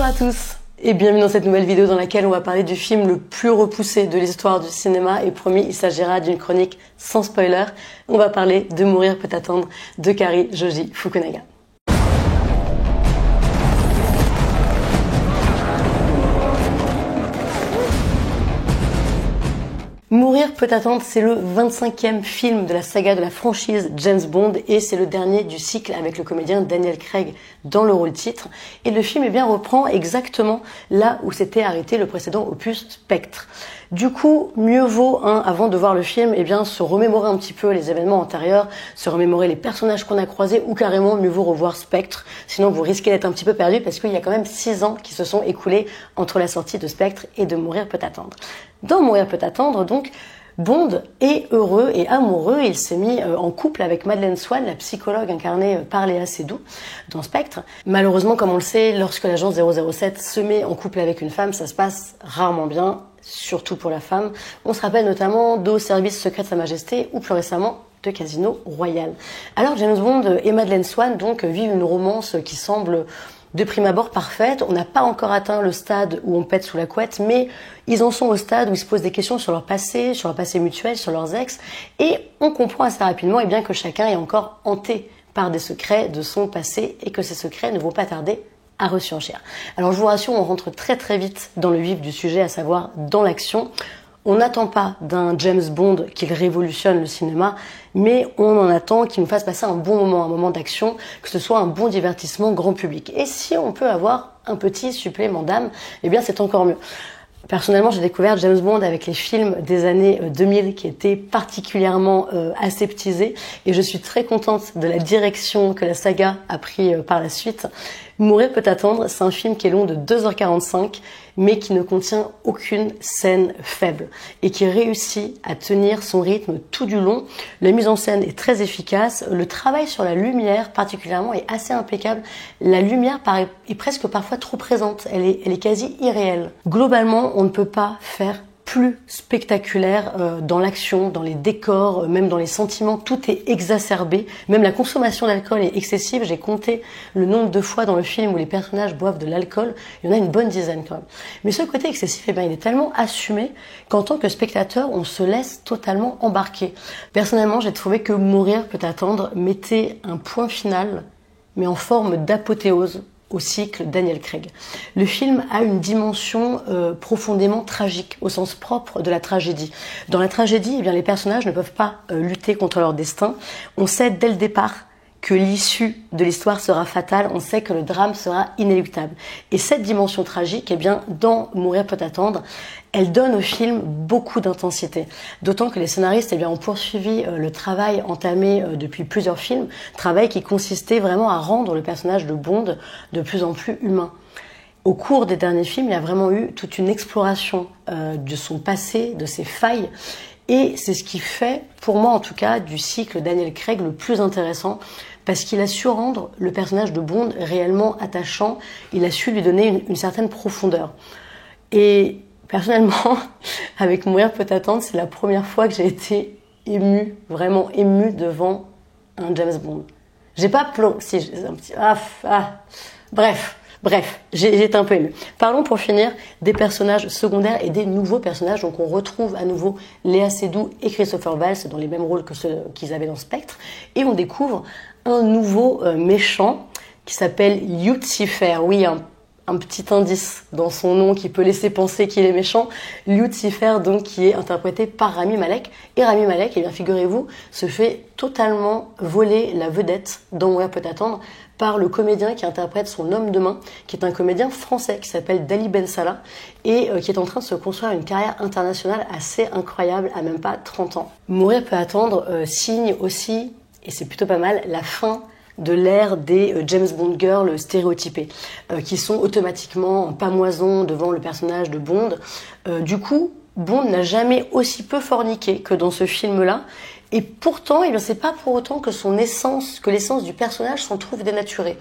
Bonjour à tous et bienvenue dans cette nouvelle vidéo dans laquelle on va parler du film le plus repoussé de l'histoire du cinéma et promis, il s'agira d'une chronique sans spoiler. On va parler de Mourir peut attendre de Cary Joji Fukunaga. Mourir peut attendre, c'est le 25e film de la saga de la franchise James Bond et c'est le dernier du cycle avec le comédien Daniel Craig dans le rôle titre. Et le film reprend exactement là où s'était arrêté le précédent opus Spectre. Du coup, mieux vaut, avant de voir le film, se remémorer un petit peu les événements antérieurs, se remémorer les personnages qu'on a croisés ou carrément mieux vaut revoir Spectre. Sinon, vous risquez d'être un petit peu perdu parce qu'il y a quand même 6 ans qui se sont écoulés entre la sortie de Spectre et de Mourir peut attendre. Dans Mourir peut attendre, donc, Bond est heureux et amoureux. Il s'est mis en couple avec Madeleine Swann, la psychologue incarnée par Léa Seydoux dans Spectre. Malheureusement, comme on le sait, lorsque l'agent 007 se met en couple avec une femme, ça se passe rarement bien, surtout pour la femme. On se rappelle notamment d'Au service secret de Sa Majesté ou plus récemment de Casino Royale. Alors James Bond et Madeleine Swann donc vivent une romance qui semble de prime abord parfaite. On n'a pas encore atteint le stade où on pète sous la couette, mais ils en sont au stade où ils se posent des questions sur leur passé mutuel, sur leurs ex, et on comprend assez rapidement que chacun est encore hanté par des secrets de son passé et que ces secrets ne vont pas tarder à ressurgir. Alors je vous rassure, on rentre très très vite dans le vif du sujet, à savoir dans l'action. On n'attend pas d'un James Bond qu'il révolutionne le cinéma, mais on en attend qu'il nous fasse passer un bon moment, un moment d'action, que ce soit un bon divertissement grand public. Et si on peut avoir un petit supplément d'âme, c'est encore mieux. Personnellement, j'ai découvert James Bond avec les films des années 2000 qui étaient particulièrement aseptisés et je suis très contente de la direction que la saga a pris par la suite. Mourir peut attendre, c'est un film qui est long de 2h45 mais qui ne contient aucune scène faible et qui réussit à tenir son rythme tout du long. La mise en scène est très efficace, le travail sur la lumière particulièrement est assez impeccable. La lumière est presque parfois trop présente, elle est quasi irréelle. Globalement, on ne peut pas faire plus spectaculaire dans l'action, dans les décors, même dans les sentiments, tout est exacerbé. Même la consommation d'alcool est excessive. J'ai compté le nombre de fois dans le film où les personnages boivent de l'alcool. Il y en a une bonne dizaine quand même. Mais ce côté excessif, il est tellement assumé qu'en tant que spectateur, on se laisse totalement embarquer. Personnellement, j'ai trouvé que Mourir peut attendre mettait un point final, mais en forme d'apothéose au cycle Daniel Craig. Le film a une dimension profondément tragique, au sens propre de la tragédie. Dans la tragédie, les personnages ne peuvent pas lutter contre leur destin. On sait dès le départ que l'issue de l'histoire sera fatale, on sait que le drame sera inéluctable. Et cette dimension tragique, dans Mourir peut attendre, elle donne au film beaucoup d'intensité. D'autant que les scénaristes ont poursuivi le travail entamé depuis plusieurs films, travail qui consistait vraiment à rendre le personnage de Bond de plus en plus humain. Au cours des derniers films, il y a vraiment eu toute une exploration de son passé, de ses failles, et c'est ce qui fait, pour moi en tout cas, du cycle Daniel Craig le plus intéressant, parce qu'il a su rendre le personnage de Bond réellement attachant, il a su lui donner une certaine profondeur. Et personnellement, avec Mourir peut attendre, c'est la première fois que j'ai été émue, vraiment émue devant un James Bond. J'ai pas pleuré, si, j'ai un petit... Bref, j'ai été un peu émue. Parlons pour finir des personnages secondaires et des nouveaux personnages. Donc on retrouve à nouveau Léa Seydoux et Christopher Waltz dans les mêmes rôles que ceux qu'ils avaient dans Spectre. Et on découvre un nouveau méchant qui s'appelle Lucifer. Oui, un petit indice dans son nom qui peut laisser penser qu'il est méchant. Lucifer, donc, qui est interprété par Rami Malek. Et Rami Malek, figurez-vous, se fait totalement voler la vedette dans Mourir peut attendre par le comédien qui interprète son homme de main, qui est un comédien français qui s'appelle Dali Ben Salah et qui est en train de se construire une carrière internationale assez incroyable à même pas 30 ans. Mourir peut attendre signe aussi, et c'est plutôt pas mal, la fin de l'ère des James Bond girls stéréotypées, qui sont automatiquement en pamoison devant le personnage de Bond. Du coup, Bond n'a jamais aussi peu forniqué que dans ce film-là, et pourtant, c'est pas pour autant que l'essence du personnage s'en trouve dénaturée.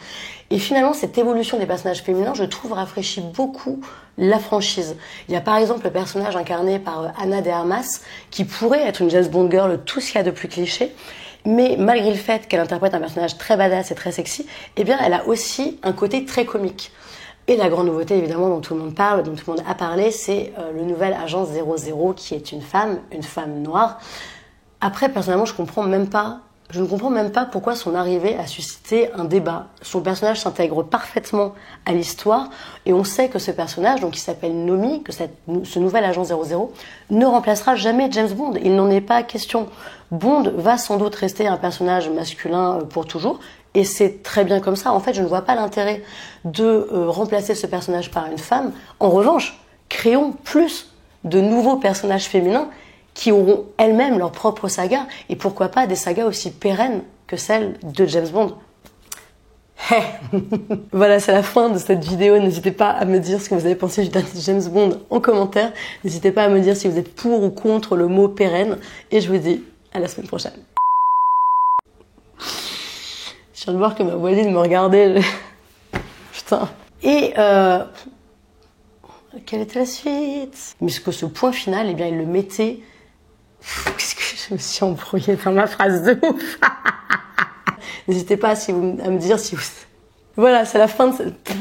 Et finalement, cette évolution des personnages féminins, je trouve, rafraîchit beaucoup la franchise. Il y a par exemple le personnage incarné par Ana de Armas, qui pourrait être une James Bond girl, tout ce qu'il y a de plus cliché, mais malgré le fait qu'elle interprète un personnage très badass et très sexy, elle a aussi un côté très comique. Et la grande nouveauté, évidemment, dont tout le monde parle, dont tout le monde a parlé, c'est le nouvel agent 00 qui est une femme noire. Après, personnellement, je ne comprends même pas pourquoi son arrivée a suscité un débat. Son personnage s'intègre parfaitement à l'histoire et on sait que ce personnage, donc qui s'appelle Nomi, que ce nouvel agent 00, ne remplacera jamais James Bond. Il n'en est pas question. Bond va sans doute rester un personnage masculin pour toujours et c'est très bien comme ça. En fait, je ne vois pas l'intérêt de remplacer ce personnage par une femme. En revanche, créons plus de nouveaux personnages féminins qui auront elles-mêmes leur propre saga, et pourquoi pas des sagas aussi pérennes que celle de James Bond. Voilà, c'est la fin de cette vidéo. N'hésitez pas à me dire ce que vous avez pensé du dernier James Bond en commentaire. N'hésitez pas à me dire si vous êtes pour ou contre le mot pérenne, et je vous dis à la semaine prochaine. Je viens de voir que ma voisine me regardait. Putain. Et quelle était la suite? Mais ce point final, eh bien, il le mettait... Qu'est-ce que je me suis embrouillée dans ma phrase de ouf. N'hésitez pas à me dire si vous... Voilà, c'est la fin de cette...